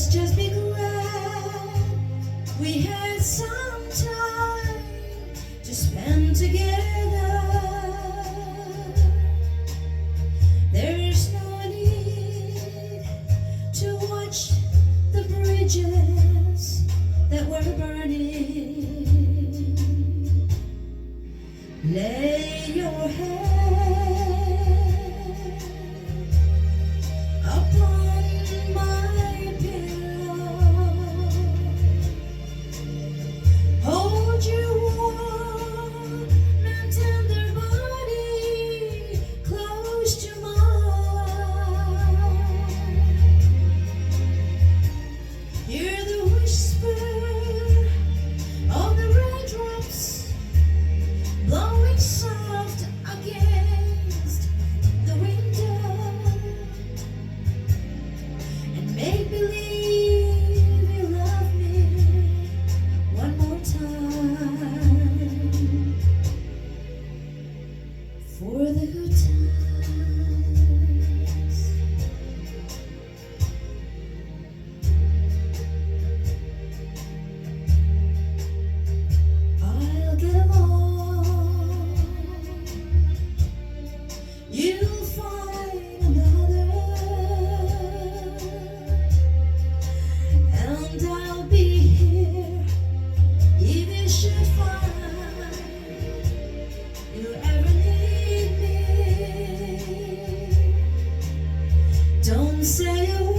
Let's just be glad we had some time to spend together. There's no need to watch the bridges that were burning. Lay your head upon my pillow. Hold your warm and tender body close to mine. Hear the whisper of the raindrops blowing soft against the window, and make believe you love me one more time for the good times. I'll get along, you'll find another, and I'll be here if you should find you ever need me. Don't say a